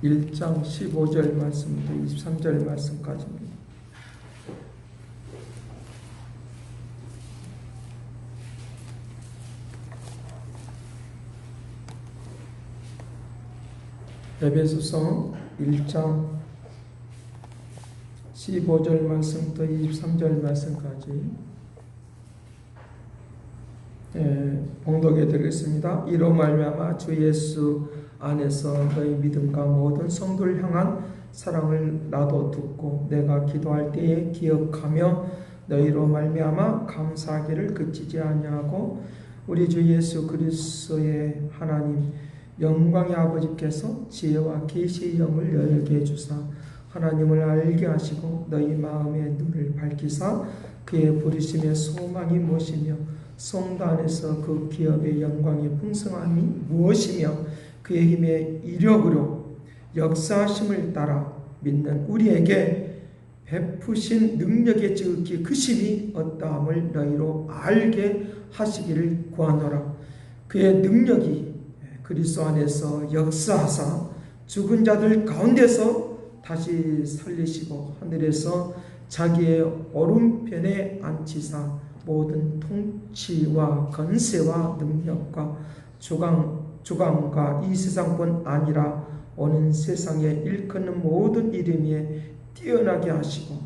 1장 15절 말씀부터 23절 말씀까지입니다. 에베소서 1장 15절 말씀부터 23절 말씀까지 봉독해 드리겠습니다. 이로 말미암아 주 예수 안에서 너희 믿음과 모든 성도를 향한 사랑을 나도 듣고 내가 기도할 때에 기억하며 너희로 말미암아 감사하기를 그치지 아니하고 우리 주 예수 그리스도의 하나님 영광의 아버지께서 지혜와 계시의 영을 열게 해주사 하나님을 알게 하시고 너희 마음의 눈을 밝히사 그의 부르심의 소망이 무엇이며 성도 안에서 그 기업의 영광의 풍성함이 무엇이며 그의 힘의 이력으로 역사하심을 따라 믿는 우리에게 베푸신 능력의 지극히 크심이 어떠함을 너희로 알게 하시기를 구하노라. 그의 능력이 그리스도 안에서 역사하사 죽은 자들 가운데서 다시 살리시고 하늘에서 자기의 오른편에 앉히사 모든 통치와 권세와 능력과 주관과 이 세상뿐 아니라 오는 세상에 일컫는 모든 이름에 뛰어나게 하시고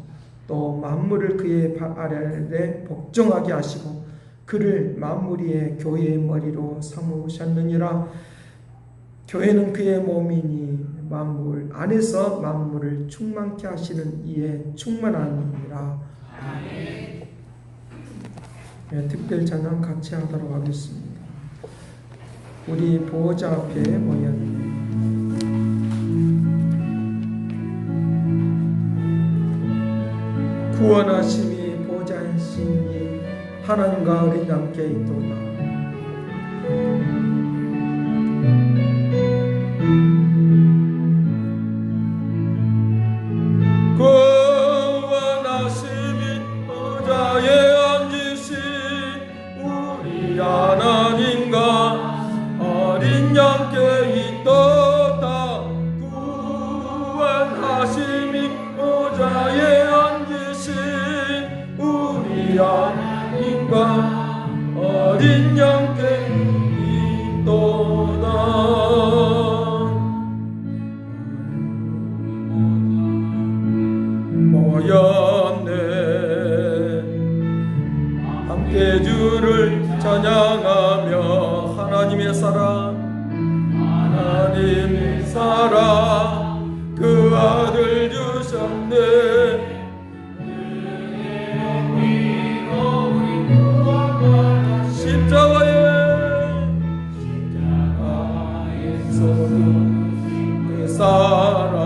또 만물을 그의 발 아래 복종하게 하시고 그를 만물 위의 교회의 머리로 삼으셨느니라. 교회는 그의 몸이니 만물 안에서 만물을 충만케 하시는 이에 충만하니라. 아멘. 네, 특별 찬양 같이 하도록 하겠습니다. 우리 보호자 앞에 모였네. 구원하심이 보좌이시니 하나님과 어린 양께 있도다. 어린 양께 있도다. 모였네 함께 주를 찬양하며 하나님의 사랑 그 아들 주셨네. 그 사랑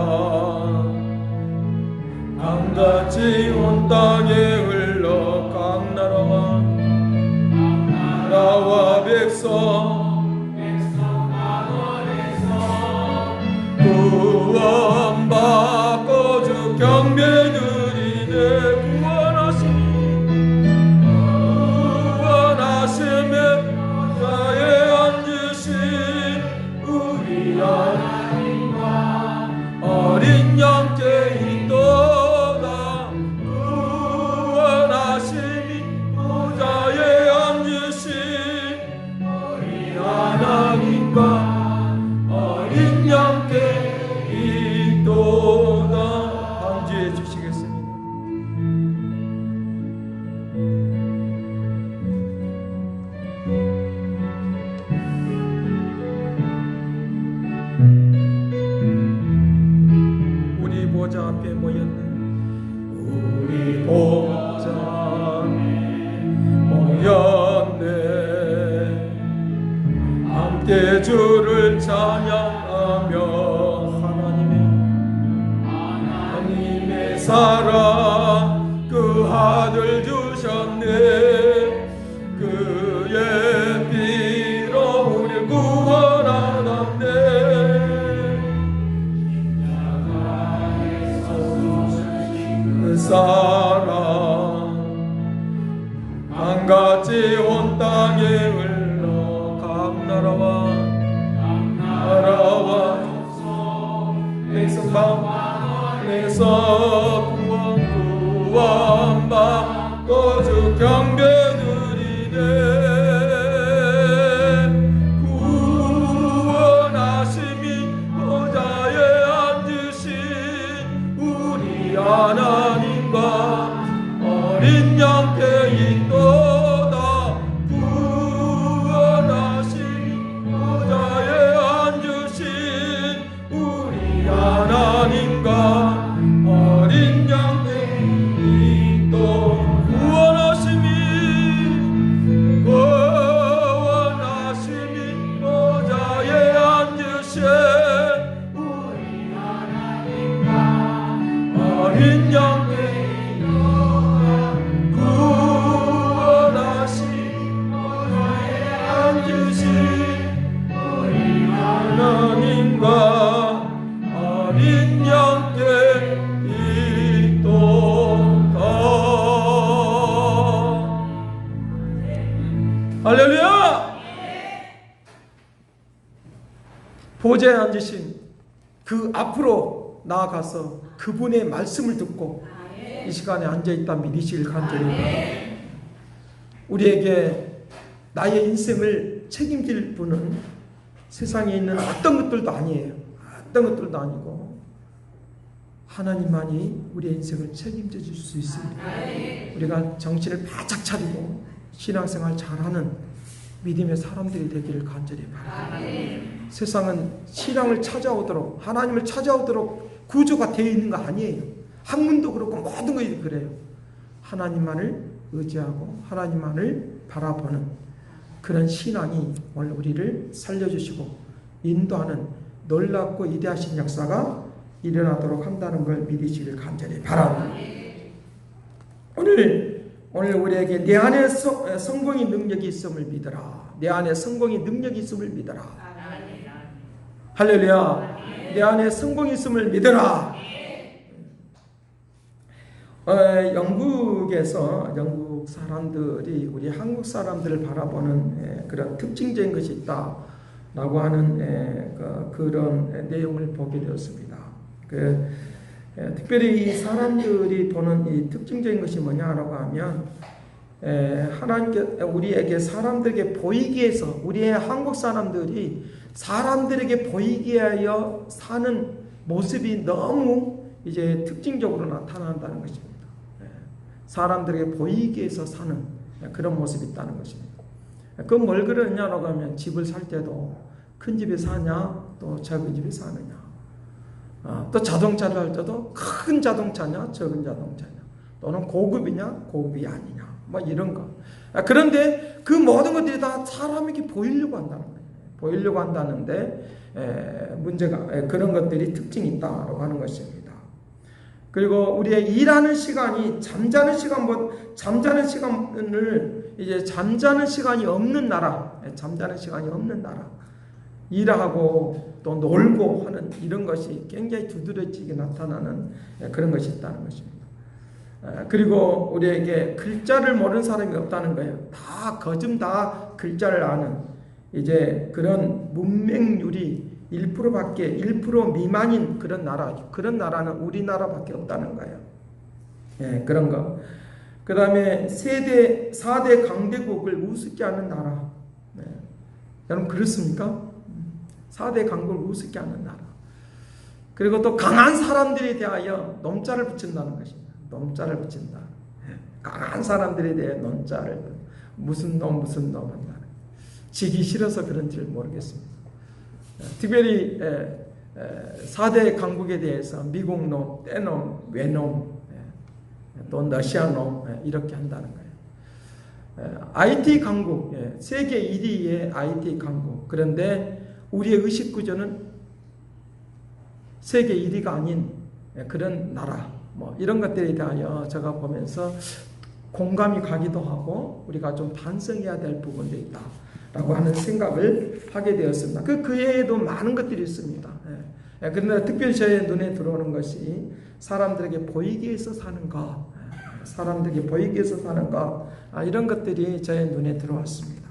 강같이 온 땅에 흘러 각 나라와 백성 만원에서 구원받고 주 경배 드리네. 구원하심에 자에 앉으신 우리 하나님과 어린 양께 있도다. 구원하심이 보좌에 앉으신 우리 하나님과 어린 양께 있도다. 반주해 주시겠습니다. 우리 보좌 앞에 모였네. 우리 보좌 모였네. 함께 주를 찬양하며 하나님의 사랑 그 아들 주셨네. 그의 피로 우리를 구원하셨네. 그 사랑 강같이 온 땅에 흘러 각 나라와 위에서 구원받고 주 경배 드리네. 구원하심이 보좌에 앉으신 우리 하나님과 어린 양께 있도다. 구원하심이 보좌에 앉으신 우리 하나님과 어린 양께 있도. 구원하심이 보좌에 앉으신 우리 하나님과 어린 양께 구원하심이 보좌에 앉으신 우리 하나님과 어린 양께 있도다. 할렐루야! 보좌에 앉으신 그 앞으로 나아가서 그분의 말씀을 듣고 이 시간에 앉아있다 믿으시길 간절히 바랍니다. 우리에게 나의 인생을 책임질 분은 세상에 있는 어떤 것들도 아니에요. 어떤 것들도 아니고 하나님만이 우리의 인생을 책임져 줄 수 있습니다. 우리가 정신을 바짝 차리고 신앙생활 잘하는 믿음의 사람들이 되기를 간절히 바랍니다. 세상은 신앙을 찾아오도록, 하나님을 찾아오도록 구조가 되어 있는 거 아니에요. 학문도 그렇고 모든 것이 그래요. 하나님만을 의지하고 하나님만을 바라보는 그런 신앙이 오늘 우리를 살려주시고 인도하는 놀랍고 위대하신 역사가 일어나도록 한다는 걸 믿으시길 간절히 바랍니다. 오늘 우리에게 내 안에 성공의 능력이 있음을 믿어라. 내 안에 성공의 능력이 있음을 믿어라. 할렐루야. 내 안에 성공이 있음을 믿어라. 영국에서 영국 사람들이 우리 한국 사람들을 바라보는 그런 특징적인 것이 있다라고 하는 그런 내용을 보게 되었습니다. 특별히 이 사람들이 보는 이 특징적인 것이 뭐냐라고 하면 하나님께 우리에게 사람들에게 보이기 위해서 우리의 한국 사람들이 사람들에게 보이게 하여 사는 모습이 너무 이제 특징적으로 나타난다는 것입니다. 사람들에게 보이기 위해서 사는 그런 모습이 있다는 것입니다. 그건 뭘 그러냐라고 하면 집을 살 때도 큰 집에 사냐 또 작은 집에 사느냐, 또 자동차를 할 때도 큰 자동차냐 작은 자동차냐, 또는 고급이냐 고급이 아니냐 뭐 이런 거. 그런데 그 모든 것들이 다 사람에게 보이려고 한다는 거예요. 보이려고 한다는데 문제가 그런 것들이 특징이 있다고 하는 것입니다. 그리고 우리의 일하는 시간이 잠자는 시간을 이제 잠자는 시간이 없는 나라, 잠자는 시간이 없는 나라, 일하고 또 놀고 하는 이런 것이 굉장히 두드러지게 나타나는 그런 것이 있다는 것입니다. 그리고 우리에게 글자를 모르는 사람이 없다는 거예요. 다 거즘 다 글자를 아는 이제 그런 문맹률이 1%밖에 1% 미만인 그런 나라는 우리나라밖에 없다는 거예요. 그런 거. 그 다음에 4대 강대국을 우습게 하는 나라. 여러분 그렇습니까? 4대 강국을 우습게 하는 나라. 그리고 또 강한 사람들에 대하여 nom자를 붙인다는 것입니다. nom자를 붙인다. 강한 사람들에 대해 nom자를 무슨 놈 한다는. 지기 싫어서 그런지 모르겠습니다. 특별히 4대 강국에 대해서 미국 놈, 떼놈, 외놈, 또 러시아 놈 이렇게 한다는 거예요. IT 강국, 세계 1위의 IT 강국. 그런데 우리의 의식 구조는 세계 1위가 아닌 그런 나라, 뭐 이런 것들에 대하여 제가 보면서 공감이 가기도 하고 우리가 좀 반성해야 될 부분도 있다. 라고 하는 생각을 하게 되었습니다. 그 외에도 많은 것들이 있습니다. 그러나 특별히 저의 눈에 들어오는 것이 사람들에게 보이기 위해서 사는 것, 사람들에게 보이기 위해서 사는 것, 이런 것들이 저의 눈에 들어왔습니다.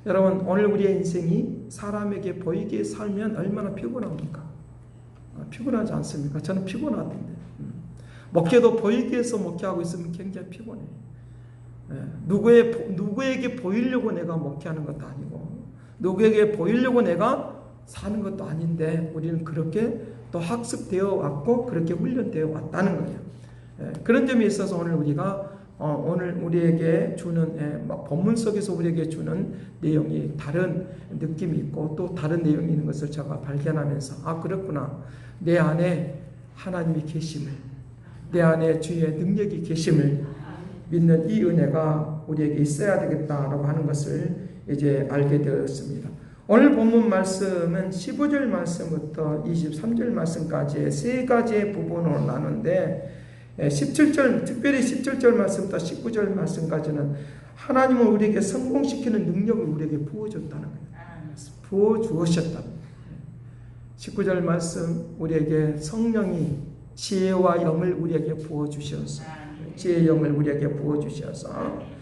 여러분 오늘 우리의 인생이 사람에게 보이기 위해 살면 얼마나 피곤합니까? 피곤하지 않습니까? 저는 피곤하던데. 목회도 보이기 위해서 목회하고 있으면 굉장히 피곤해. 누구에게 보이려고 내가 목회하는 것도 아니고 누구에게 보이려고 내가 사는 것도 아닌데 우리는 그렇게 또 학습되어 왔고 그렇게 훈련되어 왔다는 거예요. 그런 점에 있어서 오늘 우리가 오늘 우리에게 주는 본문 속에서 우리에게 주는 내용이 다른 느낌이 있고 또 다른 내용이 있는 것을 제가 발견하면서 아 그렇구나, 내 안에 하나님이 계심을, 내 안에 주의 능력이 계심을 믿는 이 은혜가 우리에게 있어야 되겠다라고 하는 것을 이제 알게 되었습니다. 오늘 본문 말씀은 15절 말씀부터 23절 말씀까지의 세 가지의 부분으로 나누는데 17절, 특별히 17절 말씀부터 19절 말씀까지는 하나님은 우리에게 성공시키는 능력을 우리에게 부어줬다는 거예요. 부어주셨다는 거예요. 19절 말씀, 우리에게 성령이 지혜와 영을 우리에게 부어주셔서, 지혜의 영을 우리에게 부어주셔서,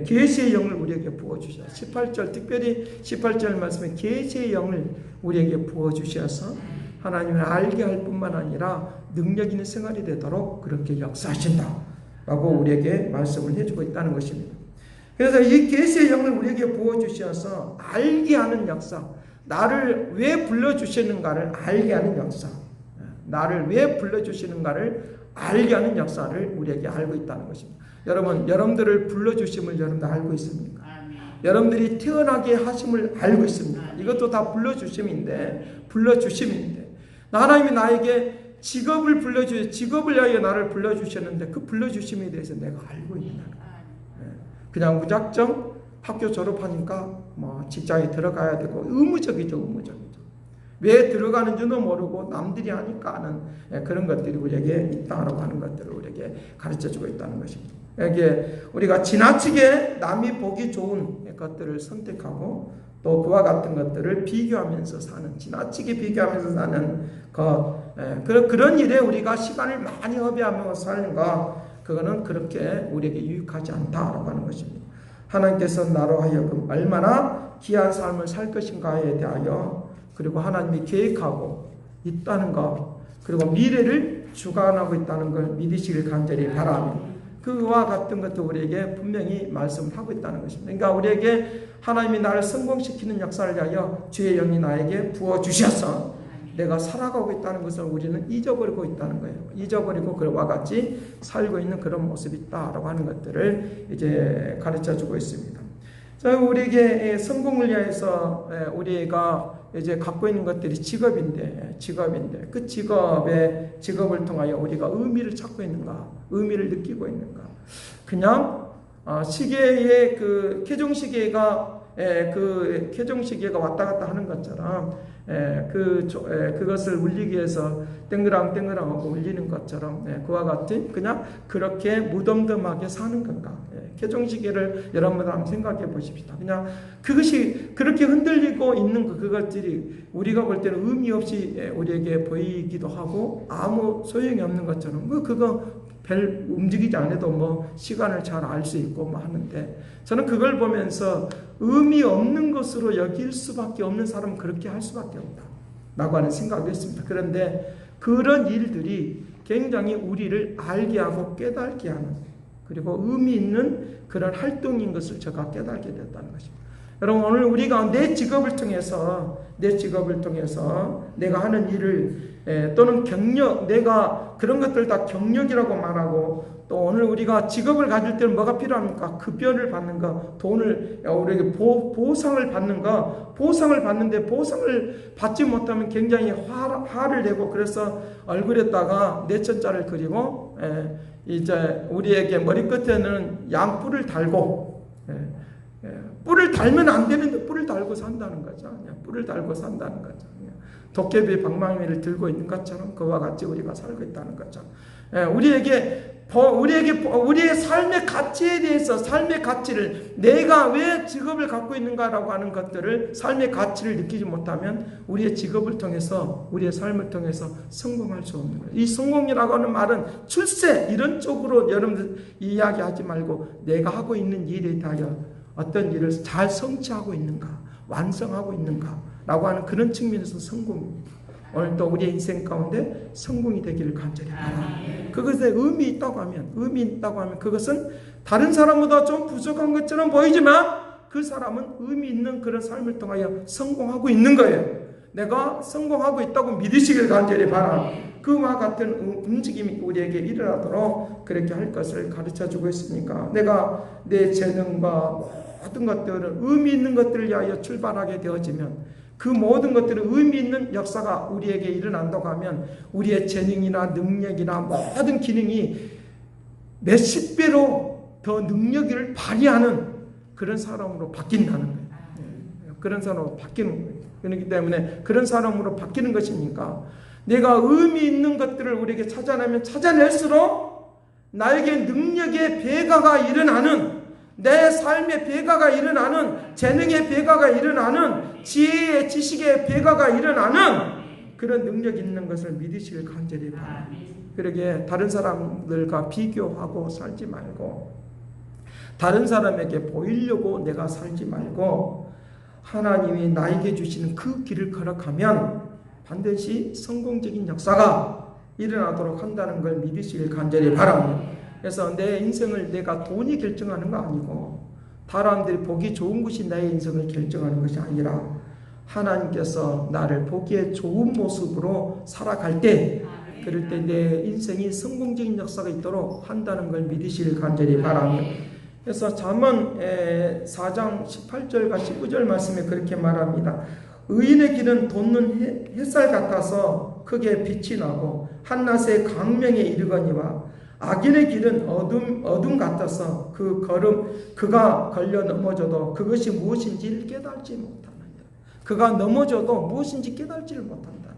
계시의 영을 우리에게 부어주셔서, 18절, 특별히 18절 말씀에 계시의 영을 우리에게 부어주셔서 하나님을 알게 할 뿐만 아니라 능력 있는 생활이 되도록 그렇게 역사하신다라고 우리에게 말씀을 해주고 있다는 것입니다. 그래서 이 계시의 영을 우리에게 부어주셔서 알게 하는 역사, 나를 왜 불러주시는가를 알게 하는 역사, 나를 왜 불러주시는가를 알게 하는 역사를 우리에게 알고 있다는 것입니다. 여러분, 여러분들을 불러주심을 여러분들 알고 있습니까? 여러분들이 태어나게 하심을 알고 있습니다. 이것도 다 불러주심인데 하나님이 나에게 직업을 직업을 위하여 나를 불러주셨는데 그 불러주심에 대해서 내가 알고 있는 거예요. 그냥 무작정 학교 졸업하니까 뭐 직장에 들어가야 되고 의무적이죠. 왜 들어가는지도 모르고 남들이 하니까 하는 그런 것들이 우리에게 있다라고 하는 것들을 우리에게 가르쳐주고 있다는 것입니다. 여기에 우리가 지나치게 남이 보기 좋은 것들을 선택하고 또 그와 같은 것들을 비교하면서 사는, 지나치게 비교하면서 사는 그런 일에 우리가 시간을 많이 허비하면서 사는 것, 그거는 그렇게 우리에게 유익하지 않다라고 하는 것입니다. 하나님께서 나로 하여금 얼마나 귀한 삶을 살 것인가에 대하여, 그리고 하나님이 계획하고 있다는 것, 그리고 미래를 주관하고 있다는 걸 믿으시길 간절히 바라며, 그와 같은 것도 우리에게 분명히 말씀을 하고 있다는 것입니다. 그러니까 우리에게 하나님이 나를 성공시키는 역사를 위하여 주의 영이 나에게 부어주셔서 내가 살아가고 있다는 것을 우리는 잊어버리고 있다는 거예요. 잊어버리고 그와 같이 살고 있는 그런 모습이 있다라고 하는 것들을 이제 가르쳐주고 있습니다. 자, 우리에게 성공을 위해서 우리가 이제 갖고 있는 것들이 직업인데 그 직업을 통하여 우리가 의미를 찾고 있는가, 의미를 느끼고 있는가. 그냥 시계의 그 태종시계가 왔다 갔다 하는 것처럼 그것을 울리기 위해서 땡그랑땡그랑하고 울리는 것처럼 그와 같은 그냥 그렇게 무덤덤하게 사는 건가. 태종시계를 여러분들 한번 생각해 보십시다. 그냥 그것이 그렇게 흔들리고 있는 그것들이 우리가 볼 때는 의미 없이 우리에게 보이기도 하고 아무 소용이 없는 것처럼 그거 별 움직이지 않아도 뭐 시간을 잘 알 수 있고 뭐 하는데, 저는 그걸 보면서 의미 없는 것으로 여길 수밖에 없는 사람은 그렇게 할 수밖에 없다 라고 하는 생각을 했습니다. 그런데 그런 일들이 굉장히 우리를 알게 하고 깨닫게 하는, 그리고 의미 있는 그런 활동인 것을 제가 깨닫게 됐다는 것입니다. 여러분, 오늘 우리가 내 직업을 통해서 내가 하는 일을 또는 경력, 내가 그런 것들 다 경력이라고 말하고, 또 오늘 우리가 직업을 가질 때는 뭐가 필요합니까? 급여를 받는 거, 돈을 우리에게 보상을 받는 거, 보상을 받는데 보상을 받지 못하면 굉장히 화를 내고, 그래서 얼굴에다가 내천자를 그리고 이제 우리에게 머리끝에는 양뿔을 달고, 뿔을 달면 안 되는데 뿔을 달고 산다는 거죠. 뿔을 달고 산다는 거죠. 도깨비 방망이를 들고 있는 것처럼 그와 같이 우리가 살고 있다는 거죠. 우리의 삶의 가치에 대해서, 삶의 가치를, 내가 왜 직업을 갖고 있는가라고 하는 것들을, 삶의 가치를 느끼지 못하면 우리의 직업을 통해서, 우리의 삶을 통해서 성공할 수 없는 거예요. 이 성공이라고 하는 말은 출세 이런 쪽으로 여러분들 이야기하지 말고, 내가 하고 있는 일에 대하여 어떤 일을 잘 성취하고 있는가, 완성하고 있는가 라고 하는 그런 측면에서 성공입니다. 오늘도 우리의 인생 가운데 성공이 되기를 간절히 바랍니다. 그것에 의미 있다고 하면 그것은 다른 사람보다 좀 부족한 것처럼 보이지만 그 사람은 의미 있는 그런 삶을 통하여 성공하고 있는 거예요. 내가 성공하고 있다고 믿으시길 간절히 바랍니다. 그와 같은 움직임이 우리에게 일어나도록 그렇게 할 것을 가르쳐주고 있으니까 내가 내 재능과 모든 것들을 의미 있는 것들을 위하여 출발하게 되어지면 그 모든 것들은 의미 있는 역사가 우리에게 일어난다고 하면 우리의 재능이나 능력이나 모든 기능이 몇십 배로 더 능력을 발휘하는 그런 사람으로 바뀐다는 거예요. 그런 사람으로 바뀌는 거예요. 그렇기 때문에 그런 사람으로 바뀌는 것이니까 내가 의미 있는 것들을 우리에게 찾아내면 찾아낼수록 나에게 능력의 배가가 일어나는, 내 삶의 배가가 일어나는, 재능의 배가가 일어나는, 지혜의 지식의 배가가 일어나는 그런 능력이 있는 것을 믿으시길 간절히 바랍니다. 그러게 다른 사람들과 비교하고 살지 말고 다른 사람에게 보이려고 내가 살지 말고 하나님이 나에게 주시는 그 길을 걸어가면 반드시 성공적인 역사가 일어나도록 한다는 걸 믿으시길 간절히 바랍니다. 그래서 내 인생을 내가 돈이 결정하는 거 아니고 사람들이 보기 좋은 것이 나의 인생을 결정하는 것이 아니라 하나님께서 나를 보기에 좋은 모습으로 살아갈 때 그럴 때 내 인생이 성공적인 역사가 있도록 한다는 걸 믿으시길 간절히 바랍니다. 그래서 잠언 4장 18절과 19절 말씀에 그렇게 말합니다. 의인의 길은 돋는 햇살 같아서 크게 빛이 나고 한낮의 강명에 이르거니와 악인의 길은 어둠 같아서 그가 걸려 넘어져도 그것이 무엇인지 깨달지 못하느니라. 그가 넘어져도 무엇인지 깨달지를 못한다.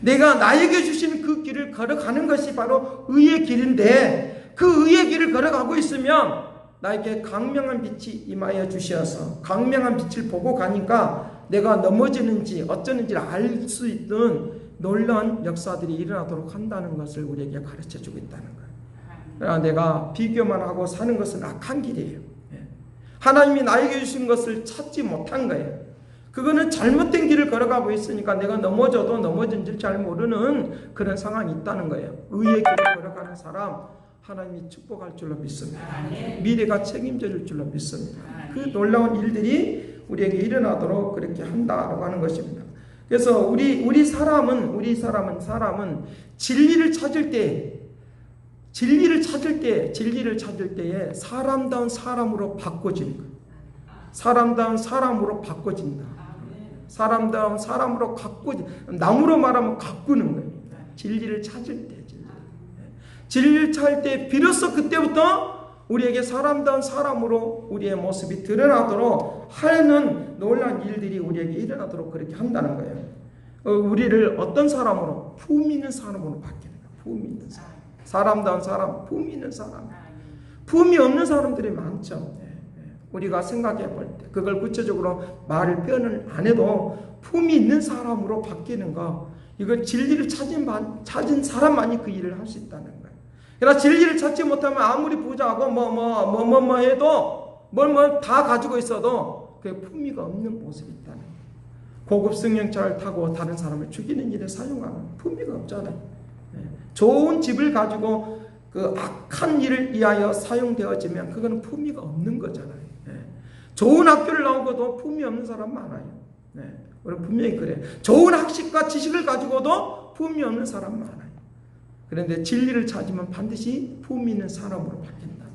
내가 나에게 주신 그 길을 걸어가는 것이 바로 의의 길인데 그 의의 길을 걸어가고 있으면 나에게 강명한 빛이 임하여 주셔서 강명한 빛을 보고 가니까 내가 넘어지는지 어쩌는지를 알 수 있는 놀라운 역사들이 일어나도록 한다는 것을 우리에게 가르쳐주고 있다는 거예요. 그러나 내가 비교만 하고 사는 것은 악한 길이에요. 하나님이 나에게 주신 것을 찾지 못한 거예요. 그거는 잘못된 길을 걸어가고 있으니까 내가 넘어져도 넘어진지 잘 모르는 그런 상황이 있다는 거예요. 의의 길을 걸어가는 사람 하나님이 축복할 줄로 믿습니다. 미래가 책임질 줄로 믿습니다. 그 놀라운 일들이 우리에게 일어나도록 그렇게 한다라고 하는 것입니다. 그래서 우리 사람은 진리를 찾을 때에 사람다운 사람으로 바꿔지는 거예요. 사람다운 사람으로 바꿔진다. 사람다운 사람으로 나무로 말하면 가꾸는 거예요. 진리를 찾을 때. 진리를 찾을 때 비로소 그때부터 우리에게 사람다운 사람으로 우리의 모습이 드러나도록 하는 놀라운 일들이 우리에게 일어나도록 그렇게 한다는 거예요. 우리를 어떤 사람으로? 품 있는 사람으로 바뀌는 거예요. 품 있는 사람. 사람다운 사람, 품 있는 사람. 품이 없는 사람들이 많죠. 우리가 생각해 볼 때 그걸 구체적으로 말을 표현을 안 해도 품이 있는 사람으로 바뀌는 거, 이거 진리를 찾은 사람만이 그 일을 할 수 있다는 거예요. 그러나 진리를 찾지 못하면 아무리 부자하고 뭐 해도 뭘 다 가지고 있어도 그 품위가 없는 모습이 있다는 거예요. 고급 승용차를 타고 다른 사람을 죽이는 일에 사용하는 품위가 없잖아요. 좋은 집을 가지고 그 악한 일을 위하여 사용되어지면 그거는 품위가 없는 거잖아요. 좋은 학교를 나오고도 품위 없는 사람 많아요. 우리 분명히 그래요. 좋은 학식과 지식을 가지고도 품위 없는 사람 많아요. 그런데 진리를 찾으면 반드시 품위 있는 사람으로 바뀐다.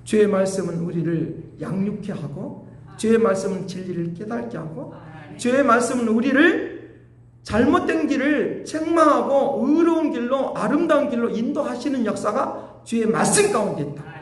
주의 말씀은 우리를 양육케 하고, 주의 말씀은 진리를 깨닫게 하고, 주의 말씀은 우리를 잘못된 길을 책망하고 의로운 길로, 아름다운 길로 인도하시는 역사가 주의 말씀 가운데 있다.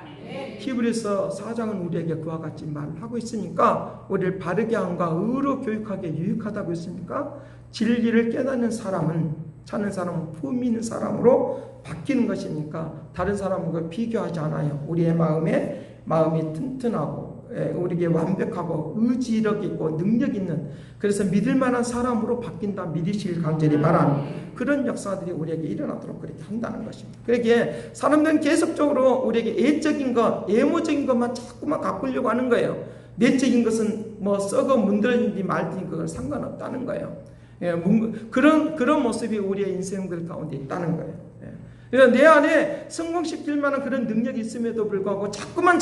히브리서 4장은 우리에게 그와 같이 말을 하고 있으니까 우리를 바르게 함과 의로 교육하게 유익하다고 했으니까 진리를 깨닫는 사람은, 찾는 사람은 품위 있는 사람으로 바뀌는 것이니까 다른 사람과 비교하지 않아요. 우리의 마음이 튼튼하고 우리에게 완벽하고 의지력 있고 능력 있는, 그래서 믿을 만한 사람으로 바뀐다 믿으시길 간절히 바라는 그런 역사들이 우리에게 일어나도록 그렇게 한다는 것입니다. 그러기에 사람들은 계속적으로 우리에게 애적인 것, 애모적인 것만 자꾸만 가꾸려고 하는 거예요. 내적인 것은 뭐 썩어 문드러진지 말든지 그건 상관없다는 거예요. 그런 모습이 우리의 인생들 가운데 있다는 거예요. 그러니까 내 안에 성공시킬 만한 그런 능력이 있음에도 불구하고 자꾸만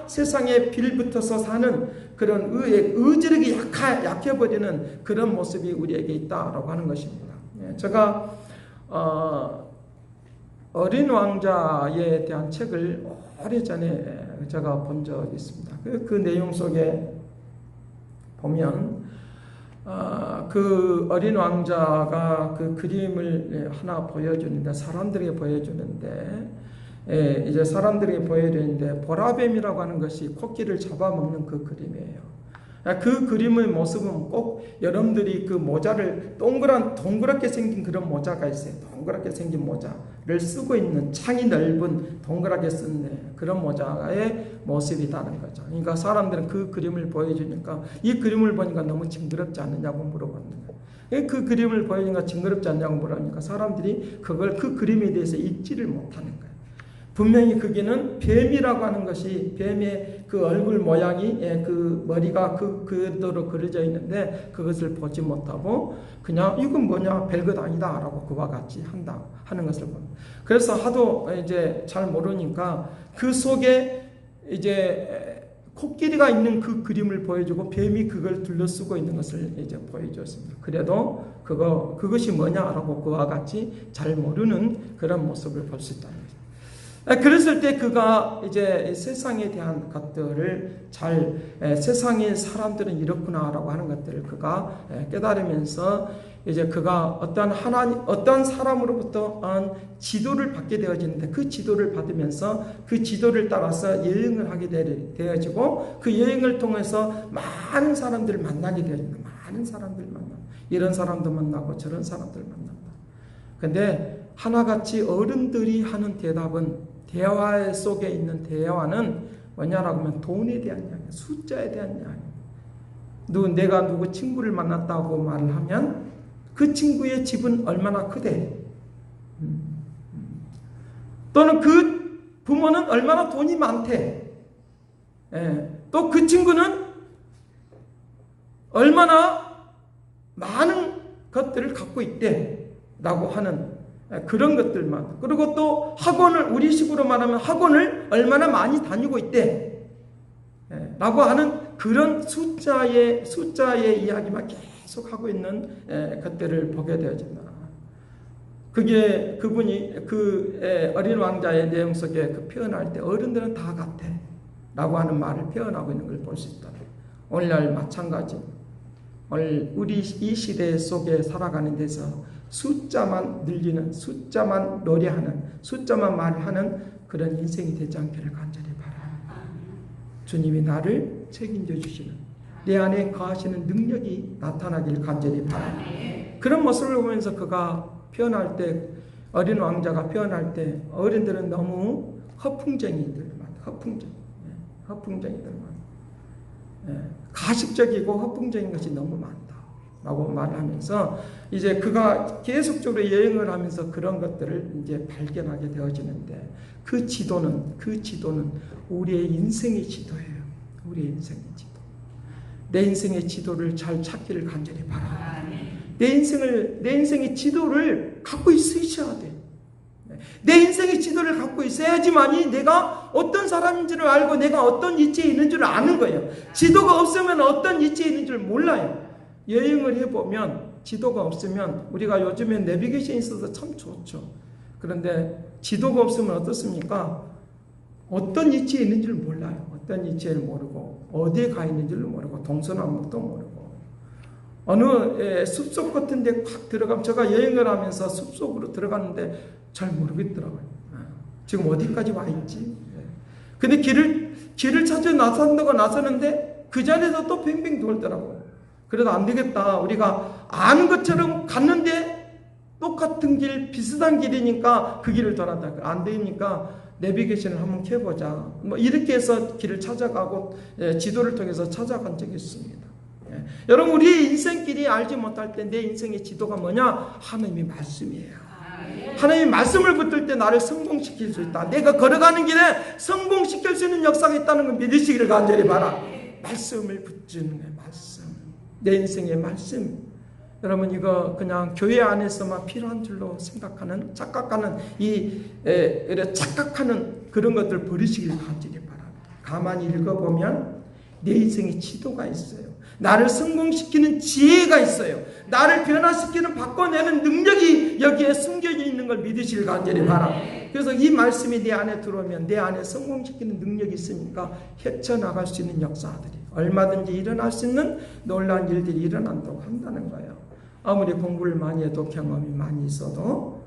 세상에 빌붙어서 사는 그런 의지력이 약해버리는 그런 모습이 우리에게 있다라고 하는 것입니다. 제가 어린 왕자에 대한 책을 오래전에 제가 본 적이 있습니다. 그 내용 속에 보면 그 어린 왕자가 그 그림을 하나 보여주는데 사람들에게 보여주는데 이제 사람들에게 보여주는데 보라뱀이라고 하는 것이 코끼리를 잡아먹는 그 그림이에요. 그 그림의 모습은 꼭 여러분들이 그 모자를 동그랗게 생긴 그런 모자가 있어요. 동그랗게 생긴 모자를 쓰고 있는 창이 넓은 동그랗게 쓴 그런 모자의 모습이라는 거죠. 그러니까 사람들은 그 그림을 보여주니까 이 그림을 보니까 너무 징그럽지 않느냐고 물어보는 거예요. 그 그림을 보여주니까 징그럽지 않냐고 물어보니까 사람들이 그 그림에 대해서 읽지를 못하는 거예요. 분명히 거기는 뱀이라고 하는 것이 뱀의 그 얼굴 모양이 그 머리가 그대로 그려져 있는데 그것을 보지 못하고 그냥 이건 뭐냐 별것 아니다 라고 그와 같이 하는 것을 봅니다. 그래서 하도 이제 잘 모르니까 그 속에 이제 코끼리가 있는 그 그림을 보여주고 뱀이 그걸 둘러쓰고 있는 것을 이제 보여주었습니다. 그래도 그것이 뭐냐라고 그와 같이 잘 모르는 그런 모습을 볼 수 있다는 거죠. 그랬을 때 그가 이제 세상에 대한 것들을 세상의 사람들은 이렇구나라고 하는 것들을 그가 깨달으면서 이제 그가 어떤 사람으로부터 지도를 받게 되어지는데 그 지도를 받으면서 그 지도를 따라서 여행을 하게 되어지고 그 여행을 통해서 많은 사람들을 만나게 되어집니다. 많은 사람들을 만나고 이런 사람도 만나고 저런 사람들을 만난다. 근데 하나같이 어른들이 하는 대화 속에 있는 대화는 뭐냐라고 하면 돈에 대한 이야기, 숫자에 대한 이야기. 내가 누구 친구를 만났다고 말을 하면 그 친구의 집은 얼마나 크대. 또는 그 부모는 얼마나 돈이 많대. 또 그 친구는 얼마나 많은 것들을 갖고 있대. 라고 하는 그런 것들만. 그리고 또 학원을 우리식으로 말하면 학원을 얼마나 많이 다니고 있대 라고 하는 그런 숫자의 이야기만 계속 하고 있는 것들을 보게 되어진다. 그게 그분이 어린 왕자의 내용 속에 표현할 때 어른들은 다 같아 라고 하는 말을 표현하고 있는 걸 볼 수 있다. 오늘날 마찬가지. 오늘 우리 이 시대 속에 살아가는 데서 숫자만 늘리는, 숫자만 노래하는, 숫자만 말하는 그런 인생이 되지 않기를 간절히 바랍니다. 주님이 나를 책임져 주시는, 내 안에 거하시는 능력이 나타나기를 간절히 바랍니다. 그런 모습을 보면서 그가 표현할 때, 어린 왕자가 표현할 때 어른들은 너무 허풍쟁이들만, 가식적이고 허풍적인 것이 너무 많다 라고 말을 하면서 이제 그가 계속적으로 여행을 하면서 그런 것들을 이제 발견하게 되어지는데 그 지도는 우리의 인생의 지도예요. 우리의 인생의 지도. 내 인생의 지도를 잘 찾기를 간절히 바랍니다. 내 인생의 지도를 갖고 있으셔야 돼. 내 인생의 지도를 갖고 있어야지만이 내가 어떤 사람인지를 알고 내가 어떤 위치에 있는 줄 아는 거예요. 지도가 없으면 어떤 위치에 있는 줄 몰라요. 여행을 해보면 지도가 없으면 우리가 요즘에 내비게이션이 있어서 참 좋죠. 그런데 지도가 없으면 어떻습니까? 어떤 위치에 있는지를 몰라요. 어떤 위치를 모르고 어디에 가 있는지를 모르고 동서남북도 모르고 어느 숲속 같은 데 확 들어가면 제가 여행을 하면서 숲속으로 들어갔는데 잘 모르겠더라고요. 지금 어디까지 와 있지? 근데 길을 찾아 나섰는데 그 자리에서 또 빙빙 돌더라고요. 그래도 안 되겠다. 우리가 아는 것처럼 갔는데 똑같은 길, 비슷한 길이니까 그 길을 돌았다. 안 되니까 내비게이션을 한번 켜보자. 뭐 이렇게 해서 길을 찾아가고 지도를 통해서 찾아간 적이 있습니다. 여러분 우리의 인생길이 알지 못할 때 내 인생의 지도가 뭐냐? 하나님의 말씀이에요. 하나님의 말씀을 붙들 때 나를 성공시킬 수 있다. 내가 걸어가는 길에 성공시킬 수 있는 역사가 있다는 걸 믿으시기를 간절히 바라. 말씀을 붙드는 거예요. 말씀. 내 인생의 말씀. 여러분 이거 그냥 교회 안에서만 필요한 줄로 생각하는 착각하는 착각하는 그런 것들 버리시길 간절히 바랍니다. 가만히 읽어보면 내 인생에 지도가 있어요. 나를 성공시키는 지혜가 있어요. 나를 변화시키는 바꿔내는 능력이 여기에 숨겨져 있는 걸 믿으시길 간절히 바랍니다. 그래서 이 말씀이 내 안에 들어오면 내 안에 성공시키는 능력이 있으니까 헤쳐나갈 수 있는 역사들이 얼마든지 일어날 수 있는 놀라운 일들이 일어난다고 한다는 거예요. 아무리 공부를 많이 해도 경험이 많이 있어도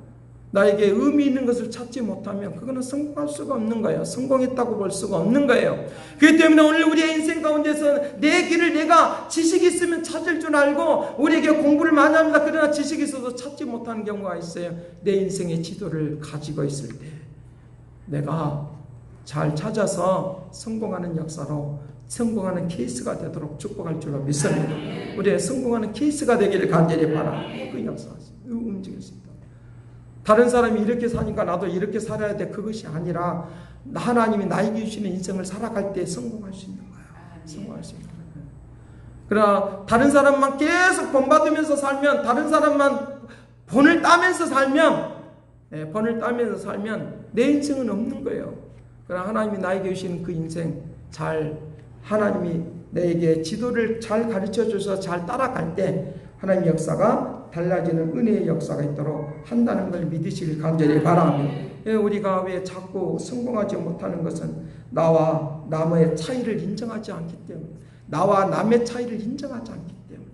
나에게 의미 있는 것을 찾지 못하면 그거는 성공할 수가 없는 거예요. 성공했다고 볼 수가 없는 거예요. 그렇기 때문에 오늘 우리의 인생 가운데서 내 길을 내가 지식이 있으면 찾을 줄 알고 우리에게 공부를 많이 합니다. 그러나 지식이 있어도 찾지 못하는 경우가 있어요. 내 인생의 지도를 가지고 있을 때 내가 잘 찾아서 성공하는 역사로 성공하는 케이스가 되도록 축복할 줄로 믿습니다. 우리의 성공하는 케이스가 되기를 간절히 바랍니다. 그 역사 움직였습니다. 다른 사람이 이렇게 사니까 나도 이렇게 살아야 돼. 그것이 아니라 하나님이 나에게 주시는 인생을 살아갈 때 성공할 수 있는 거야. 성공할 수 있는 거야. 그러나 다른 사람만 계속 본받으면서 살면, 다른 사람만 본을 따면서 살면 내 인생은 없는 거예요. 그러나 하나님이 나에게 주시는 그 인생 하나님이 내게 지도를 잘 가르쳐 줘서 잘 따라갈 때 하나님의 역사가 달라지는 은혜의 역사가 있도록 한다는 걸 믿으시길 간절히 바랍니다. 우리가 왜 자꾸 성공하지 못하는 것은 나와 남의 차이를 인정하지 않기 때문에, 나와 남의 차이를 인정하지 않기 때문에,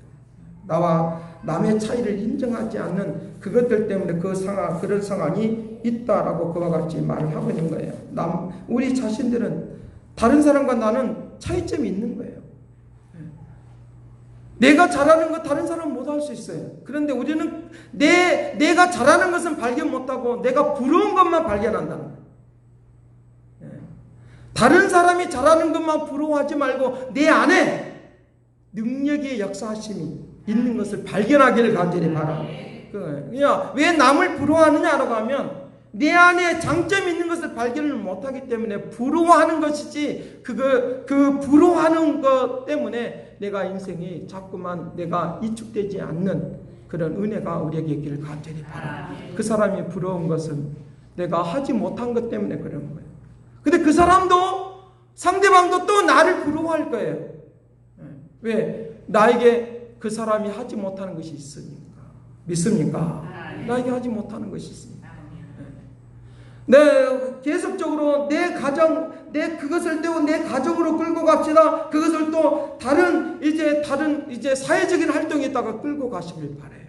나와 남의 차이를 인정하지 않는 그것들 때문에 그런 상황이 있다라고 그와 같이 말을 하고 있는 거예요. 우리 자신들은 다른 사람과 나는 차이점이 있는 거예요. 내가 잘하는 것 다른 사람은 못할 수 있어요. 그런데 우리는 내가 잘하는 것은 발견 못하고 내가 부러운 것만 발견한다는 거예요. 다른 사람이 잘하는 것만 부러워하지 말고 내 안에 능력의 역사하심이 있는 것을 발견하기를 간절히 바랍니다. 왜 남을 부러워하느냐라고 하면 내 안에 장점이 있는 것을 발견을 못하기 때문에 부러워하는 것이지, 그 부러워하는 것 때문에 내가 인생이 자꾸만 내가 이축되지 않는 그런 은혜가 우리에게 있기를 간절히 바랍니다. 그 사람이 부러운 것은 내가 하지 못한 것 때문에 그런 거예요. 근데 그 사람도, 상대방도 또 나를 부러워할 거예요. 왜? 나에게 그 사람이 하지 못하는 것이 있으니까. 믿습니까? 나에게 하지 못하는 것이 있으니까. 계속적으로 내 가정, 그것을 또 내 가정으로 끌고 갑시다. 그것을 또 다른 사회적인 활동에다가 끌고 가시길 바래요.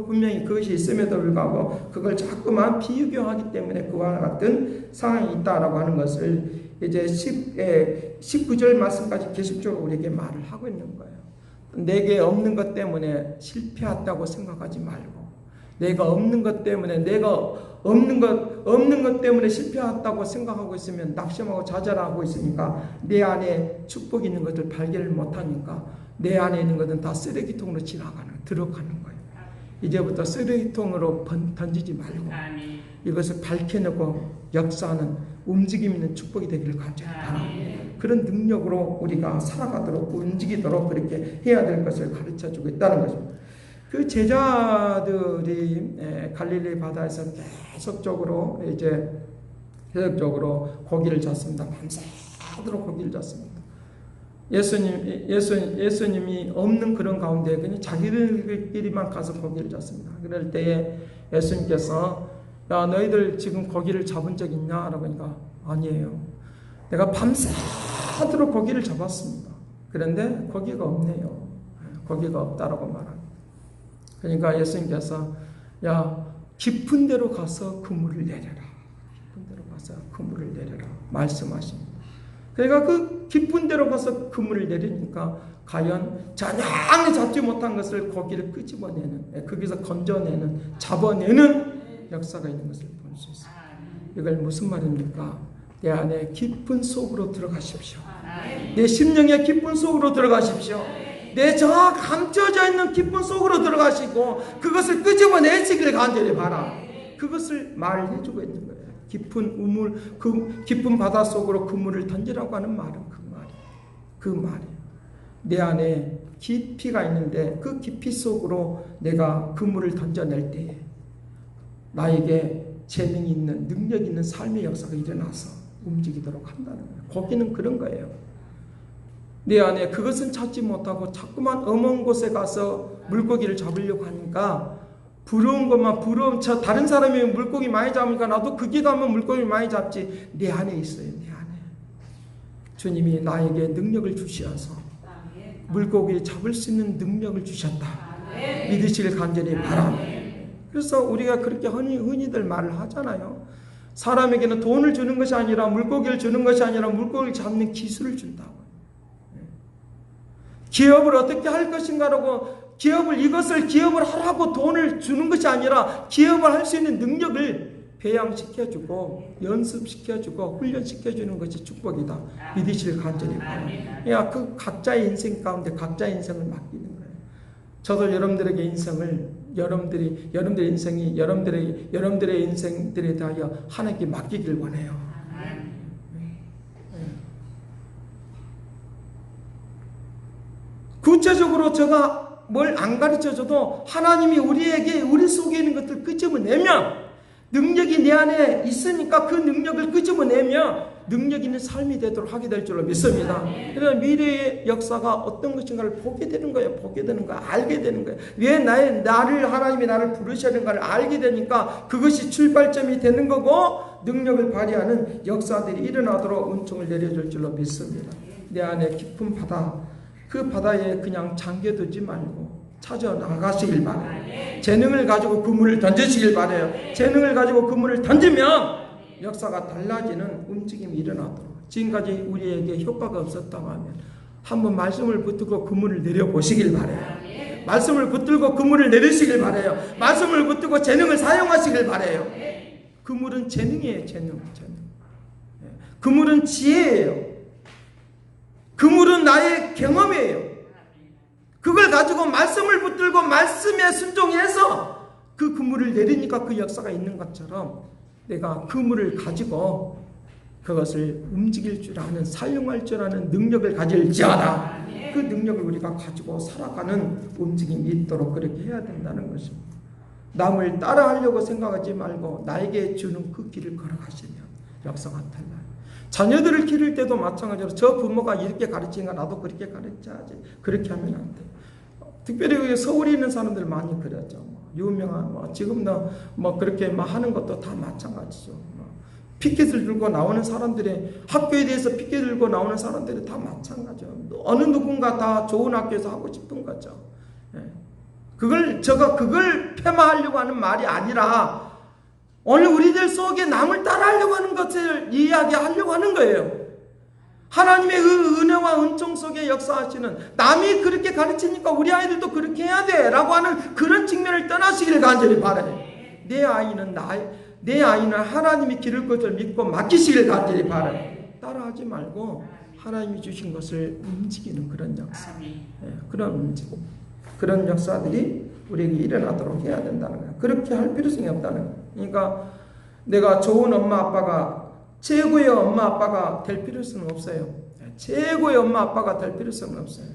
분명히 그것이 있음에도 불구하고 그걸 자꾸만 비유경하기 때문에 그와 같은 상황이 있다라고 하는 것을 이제 19절 말씀까지 계속적으로 우리에게 말을 하고 있는 거예요. 내게 없는 것 때문에 실패했다고 생각하지 말고, 내가 없는 것 때문에 실패했다고 생각하고 있으면 낙심하고 좌절하고 있으니까 내 안에 축복이 있는 것을 발견을 못하니까 내 안에 있는 것은 다 쓰레기통으로 들어가는 거예요. 이제부터 쓰레기통으로 던지지 말고 이것을 밝혀내고 역사하는 움직임 있는 축복이 되기를 간절히 바랍니다. 그런 능력으로 우리가 살아가도록 움직이도록 그렇게 해야 될 것을 가르쳐주고 있다는 거죠. 그 제자들이 갈릴리 바다에서 계속적으로 고기를 잡습니다. 밤새도록 고기를 잡습니다. 예수님이 없는 그런 가운데 그냥 자기들끼리만 가서 고기를 잡습니다. 그럴 때에 예수님께서 야, 너희들 지금 고기를 잡은 적 있냐? 라고 하니까 아니에요. 내가 밤새도록 고기를 잡았습니다. 그런데 고기가 없네요. 고기가 없다라고 말합니다. 그러니까 예수님께서 야, 깊은 데로 가서 그물을 내려라. 깊은 데로 가서 그물을 내려라. 말씀하십니다. 그러니까 그 깊은 데로 가서 그물을 내리니까 과연 잔향히 잡지 못한 것을 고기를 끄집어내는, 거기서 건져내는, 잡아내는 역사가 있는 것을 볼 수 있어요. 이걸 무슨 말입니까? 내 안에 깊은 속으로 들어가십시오. 내 심령의 깊은 속으로 들어가십시오. 내 저 감춰져 있는 깊은 속으로 들어가시고 그것을 끄집어내시기를 간절히 바라. 그것을 말해주고 있는 거예요. 깊은 바다 속으로 그물을 던지라고 하는 말은 그 말이에요. 내 안에 깊이가 있는데 그 깊이 속으로 내가 그물을 던져낼 때에 나에게 재능이 있는 능력 있는 삶의 역사가 일어나서 움직이도록 한다는 거예요. 거기는 그런 거예요. 내 안에 그것은 찾지 못하고 자꾸만 엄한 곳에 가서 물고기를 잡으려고 하니까 부러운 것만 부러운 저 다른 사람이 물고기 많이 잡으니까 나도 거기 가면 물고기 많이 잡지. 내 안에 있어요. 내 안에 주님이 나에게 능력을 주시어서 물고기 잡을 수 있는 능력을 주셨다. 믿으시길 간절히 바랍니다. 그래서 우리가 그렇게 흔히들 말을 하잖아요. 사람에게는 돈을 주는 것이 아니라 물고기를 주는 것이 아니라 물고기를 잡는 기술을 준다고. 기업을 어떻게 할 것인가라고 기업을 하라고 돈을 주는 것이 아니라 기업을 할 수 있는 능력을 배양시켜주고 연습시켜주고 훈련시켜주는 것이 축복이다. 믿으실 간절히 바랍니다. 그 각자의 인생 가운데 각자의 인생을 맡기는 거예요. 저도 여러분들에게 인생을 여러분들의 인생이 여러분들의 인생들에 대하여 하나님께 맡기길 원해요. 구체적으로 제가 뭘 안 가르쳐줘도 하나님이 우리 속에 있는 것들 끄집어내면 능력이 내 안에 있으니까 그 능력을 끄집어내면 능력 있는 삶이 되도록 하게 될 줄로 믿습니다. 그래서 미래의 역사가 어떤 것인가를 보게 되는 거예요. 보게 되는 거예요. 알게 되는 거예요. 왜 하나님이 나를 부르시는가를 알게 되니까 그것이 출발점이 되는 거고 능력을 발휘하는 역사들이 일어나도록 은총을 내려줄 줄로 믿습니다. 내 안에 깊은 바다, 그 바다에 그냥 잠겨두지 말고 찾아 나가시길 바라요. 재능을 가지고 그물을 던지시길 바라요. 재능을 가지고 그물을 던지면 역사가 달라지는 움직임이 일어나도록. 지금까지 우리에게 효과가 없었다고 하면 한번 말씀을 붙들고 그물을 내려보시길 바라요. 말씀을 붙들고 그물을 내리시길 바라요. 말씀을 붙들고 재능을 사용하시길 바라요. 그물은 재능이에요. 재능. 그물은 지혜예요. 그물은 나의 경험이에요. 그걸 가지고 말씀을 붙들고 말씀에 순종해서 그 그물을 내리니까 그 역사가 있는 것처럼 내가 그물을 가지고 그것을 움직일 줄 아는, 사용할 줄 아는 능력을 가질지어다. 그 능력을 우리가 가지고 살아가는 움직임이 있도록 그렇게 해야 된다는 것입니다. 남을 따라하려고 생각하지 말고 나에게 주는 그 길을 걸어가시면 역사가 달라요. 자녀들을 기를 때도 마찬가지로 저 부모가 이렇게 가르치니까 나도 그렇게 가르쳐야지. 그렇게 하면 안 돼. 특별히 서울에 있는 사람들 많이 그러죠. 유명한 지금도 그렇게 하는 것도 다 마찬가지죠. 피켓을 들고 나오는 사람들의 학교에 대해서 피켓 들고 나오는 사람들이 다 마찬가지죠. 어느 누군가 다 좋은 학교에서 하고 싶은 거죠. 그걸 폄하하려고 하는 말이 아니라 오늘 우리들 속에 남을 따라하려고 하는 것을 이야기하려고 하는 거예요. 하나님의 그 은혜와 은총 속에 역사하시는 남이 그렇게 가르치니까 우리 아이들도 그렇게 해야 돼 라고 하는 그런 측면을 떠나시기를 간절히 바라요. 내 아이는 하나님이 기를 것을 믿고 맡기시기를 간절히 바라요. 따라하지 말고 하나님이 주신 것을 움직이는 그런 역사, 그런 움직임, 그런 역사들이 우리에게 일어나도록 해야 된다는 거예요. 그렇게 할 필요성이 없다는 거예요. 그러니까 내가 좋은 엄마 아빠가 최고의 엄마 아빠가 될 필요성은 없어요. 최고의 엄마 아빠가 될 필요성은 없어요.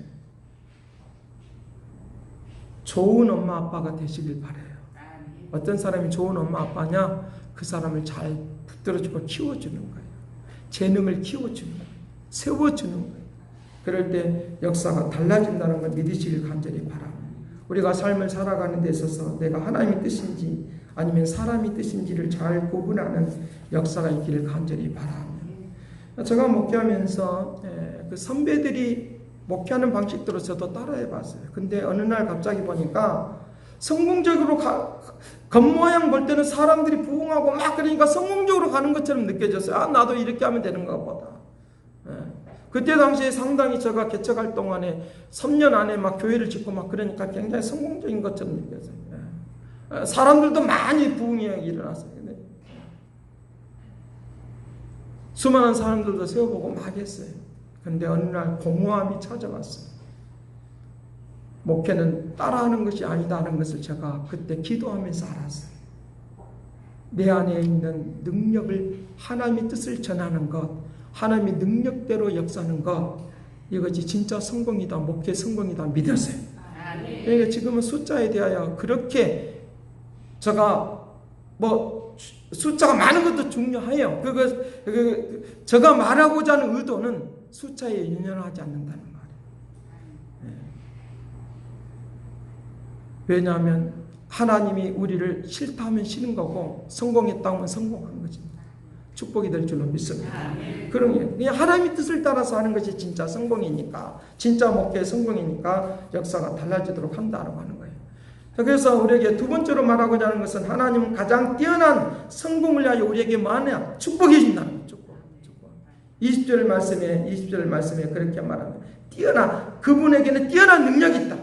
좋은 엄마 아빠가 되시길 바라요. 어떤 사람이 좋은 엄마 아빠냐? 그 사람을 잘 붙들어주고 키워주는 거예요. 재능을 키워주는 거예요. 세워주는 거예요. 그럴 때 역사가 달라진다는 걸 믿으시길 간절히 바랍니다. 우리가 삶을 살아가는 데 있어서 내가 하나님의 뜻인지 아니면 사람의 뜻인지를 잘 구분하는 역사가 있기를 간절히 바랍니다. 제가 목회하면서 그 선배들이 목회하는 방식대로 저도 따라해 봤어요. 근데 어느 날 갑자기 보니까 성공적으로 겉모양 볼 때는 사람들이 부흥하고 막 그러니까 성공적으로 가는 것처럼 느껴졌어요. 나도 이렇게 하면 되는 것보다. 그때 당시에 상당히 제가 개척할 동안에 3년 안에 막 교회를 짓고 막 그러니까 굉장히 성공적인 것처럼 느껴져요. 사람들도 많이 부흥이 일어났어요. 수많은 사람들도 세워보고 막 했어요. 그런데 어느 날 공허함이 찾아왔어요. 목회는 따라하는 것이 아니다는 것을 제가 그때 기도하면서 알았어요. 내 안에 있는 능력을 하나님의 뜻을 전하는 것, 하나님의 능력대로 역사하는 것, 이것이 진짜 성공이다, 목회 성공이다 믿었어요. 그러니까 지금은 숫자에 대하여 그렇게 제가 뭐 숫자가 많은 것도 중요해요. 제가 말하고자 하는 의도는 숫자에 연연하지 않는다는 말이에요. 왜냐하면 하나님이 우리를 싫다 하면 싫은 거고 성공했다 하면 성공한 것입니다. 축복이 될 줄로 믿습니다. 그러니 그냥 하나님의 뜻을 따라서 하는 것이 진짜 성공이니까, 진짜 목회의 성공이니까 역사가 달라지도록 한다라고 하는 거예요. 그래서 우리에게 두 번째로 말하고자 하는 것은 하나님은 가장 뛰어난 성공을 위하여 우리에게 뭐하냐? 축복해 준다는 거예요. 축복. 20절 말씀에 그렇게 말합니다. 그분에게는 뛰어난 능력이 있다.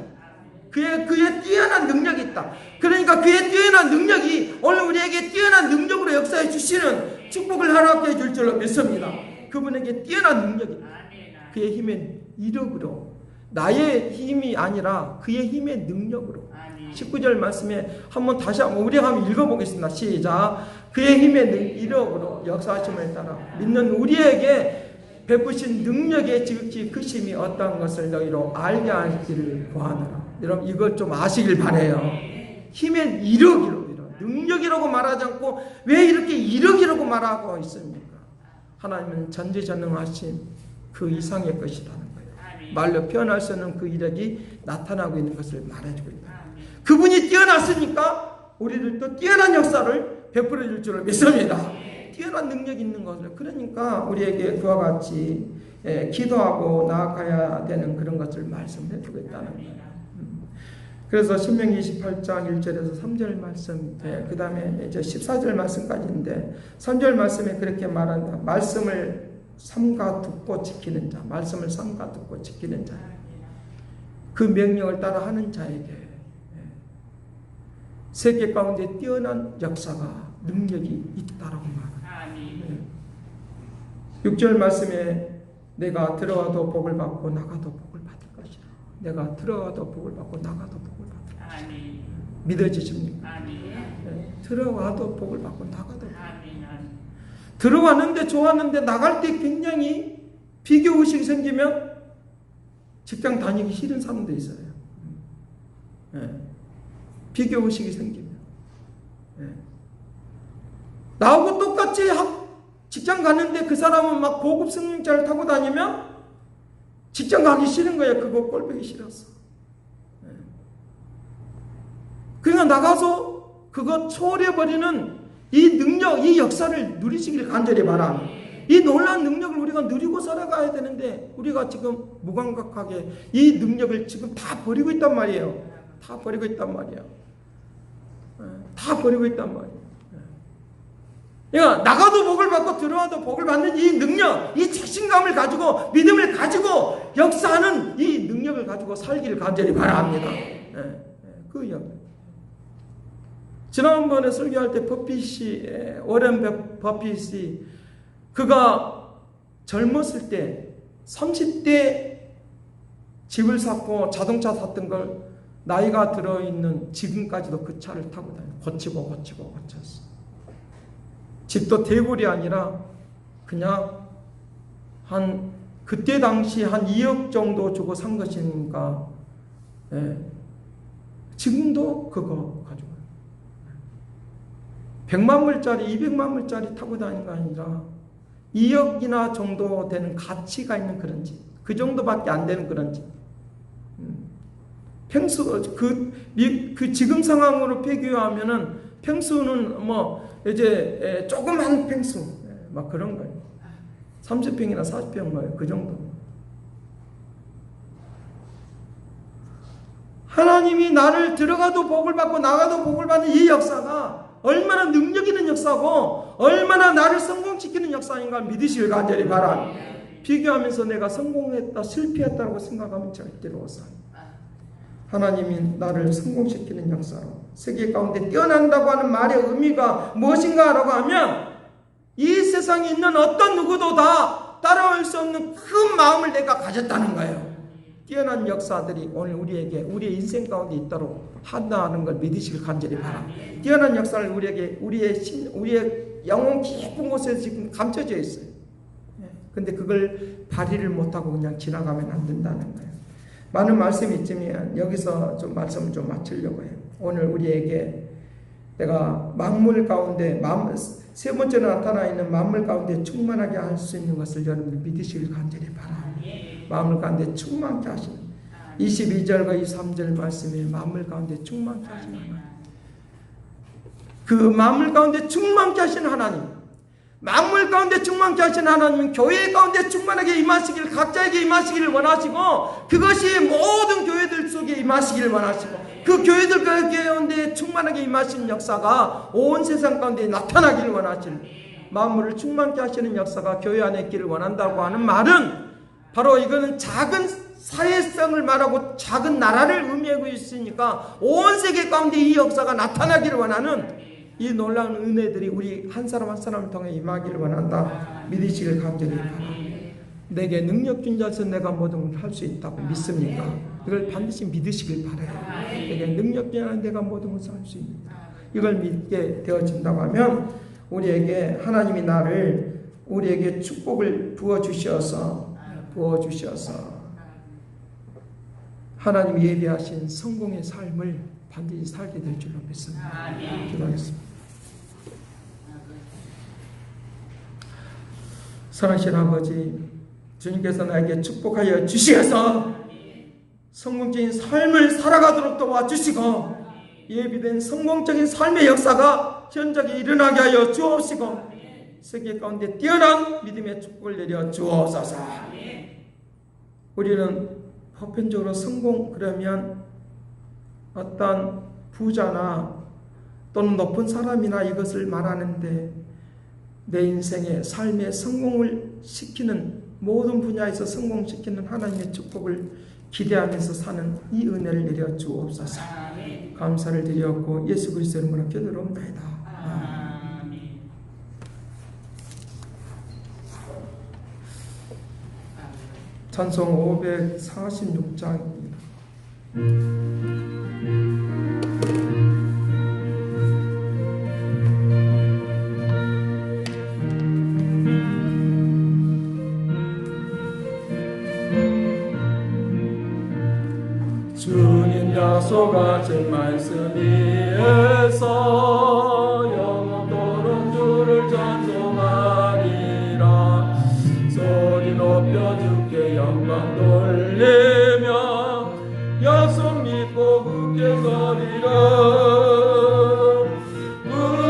그의 뛰어난 능력이 있다. 그러니까 그의 뛰어난 능력이 오늘 우리에게 뛰어난 능력으로 역사해 주시는 축복을 허락해 줄 줄로 믿습니다. 그분에게 뛰어난 능력이 있다. 그의 힘의 이력으로, 나의 힘이 아니라 그의 힘의 능력으로. 19절 말씀에 다시 한번 우리가 한번 읽어보겠습니다. 시작. 그의 힘의 이력으로 역사하심을 따라 믿는 우리에게 베푸신 능력의 지극히 크심이 어떤 것을 너희로 알게 하기를 구하노라. 여러분 이걸 좀 아시길 바라요. 힘의 이력이라고, 능력이라고 말하지 않고 왜 이렇게 이력이라고 말하고 있습니까? 하나님은 전지전능하신 그 이상의 것이라는 거예요. 말로 표현할 수 없는 그 이력이 나타나고 있는 것을 말해주고 있다. 그분이 뛰어났으니까 우리들도 뛰어난 역사를 베풀어 줄 줄을 믿습니다. 뛰어난 능력이 있는 것을. 그러니까 우리에게 그와 같이 기도하고 나아가야 되는 그런 것을 말씀해 주고 있다는 거예요. 그래서 신명기 28장 1절에서 3절 말씀, 그 다음에 이제 14절 말씀까지인데 3절 말씀에 그렇게 말한다. 말씀을 삼가 듣고 지키는 자, 말씀을 삼가 듣고 지키는 자, 그 명령을 따라 하는 자에게 세계 가운데 뛰어난 역사가, 능력이 있다라고 말합니다. 6절 말씀에 내가 들어와도 복을 받고 나가도 복을 받을 것이라. 내가 들어와도 복을 받고 나가도 복을 받을 것이라. 믿어지십니까? 들어와도 복을 받고 나가도 복을 받을 것이라. 들어왔는데 좋았는데 나갈 때 굉장히 비교의식이 생기면 직장 다니기 싫은 사람도 있어요. 비교의식이 생기면. 나하고 똑같이 직장 갔는데 그 사람은 막 고급 승용차를 타고 다니면 직장 가기 싫은 거예요. 그거 꼴보기 싫었어. 그러니까 나가서 그거 초월해버리는 이 능력, 이 역사를 누리시기를 간절히 바랍니다. 이 놀라운 능력을 우리가 누리고 살아가야 되는데 우리가 지금 무감각하게 이 능력을 지금 다 버리고 있단 말이에요. 다 버리고 있단 말이에요. 그러니까 나가도 복을 받고 들어와도 복을 받는 이 능력, 이 자신감을 가지고 믿음을 가지고 역사하는 이 능력을 가지고 살기를 간절히 바랍니다. 그 역. 지난번에 설교할 때 워렌 버핏이 그가 젊었을 때 30대 집을 샀고 자동차 샀던 걸 나이가 들어있는 지금까지도 그 차를 타고 다녀요. 고쳤어. 집도 대굴이 아니라 그냥 그때 당시 한 2억 정도 주고 산 것이니까 지금도 그거 가지고 100만 불짜리 200만 불짜리 타고 다니는 거 아니라 2억이나 정도 되는 가치가 있는 그런 집, 그 정도밖에 안 되는 그런 집. 평수 그 지금 상황으로 비교하면은 평수는 뭐 이제 조그만 평수 막 그런 거예요. 30평이나 40평 뭐예요. 그 정도. 하나님이 나를 들어가도 복을 받고 나가도 복을 받는 이 역사가 얼마나 능력 있는 역사고 얼마나 나를 성공시키는 역사인가 믿으시길 간절히 바랍니다. 비교하면서 내가 성공했다 실패했다고 생각하면 절대로 없어요. 하나님이 나를 성공시키는 역사로 세계 가운데 뛰어난다고 하는 말의 의미가 무엇인가 라고 하면 이 세상에 있는 어떤 누구도 다 따라올 수 없는 큰 마음을 내가 가졌다는 거예요. 뛰어난 역사들이 오늘 우리에게 우리의 인생 가운데 있도록 한다는 걸 믿으시길 간절히 바랍니다. 뛰어난 역사를 우리에게 우리의 영혼 깊은 곳에 지금 감춰져 있어요. 근데 그걸 발휘를 못하고 그냥 지나가면 안 된다는 거예요. 많은 말씀이 있지만 여기서 좀 말씀을 좀 마치려고 해요. 오늘 우리에게 내가 만물 가운데 세 번째로 나타나 있는 만물 가운데 충만하게 할 수 있는 것을 여러분들 믿으시길 간절히 바랍니다. 만물 가운데 충만케 하시는 22절과 23절 말씀에 만물 가운데 충만케 하시는 하나님, 그 만물 가운데 충만케 하시는 하나님, 만물 가운데 충만케 하시는 하나님은 교회 가운데 충만하게 임하시기를, 각자에게 임하시기를 원하시고, 그것이 모든 교회들 속에 임하시기를 원하시고, 그 교회들 가운데 충만하게 임하시는 역사가 온 세상 가운데 나타나기를 원하시는, 만물을 충만케 하시는 역사가 교회 안에 있기를 원한다고 하는 말은 바로 이거는 작은 사회성을 말하고 작은 나라를 의미하고 있으니까 온 세계 가운데 이 역사가 나타나기를 원하는 이 놀라운 은혜들이 우리 한 사람 한 사람을 통해 임하기를 원한다. 믿으시길 간절히 바랍니다. 내게 능력 준 자에서 내가 뭐든 할 수 있다고 믿습니까? 이걸 반드시 믿으시길 바라요. 내게 능력 준 자에서 내가 뭐든 할 수 있다. 이걸 믿게 되어진다고 하면 우리에게 하나님이 우리에게 축복을 부어주셔서 하나님이 예비하신 성공의 삶을 반드시 살게 될 줄로 믿습니다. 기도하겠습니다. 사랑하신 아버지, 주님께서 나에게 축복하여 주시어서 성공적인 삶을 살아가도록 도와주시고, 예비된 성공적인 삶의 역사가 현장에 일어나게 하여 주옵시고, 세계 가운데 뛰어난 믿음의 축복을 내려 주옵소서. 우리는 보편적으로 성공 그러면 어떤 부자나 또는 높은 사람이나 이것을 말하는데, 내 인생의 삶의 성공을 시키는, 모든 분야에서 성공시키는 하나님의 축복을 기대하면서 사는 이 은혜를 내려 주옵소서. 감사를 드렸고 예수 그리스도의 이름으로 기도드립니다. 찬송 546장입니다. 주님 약속하신 말씀 위에서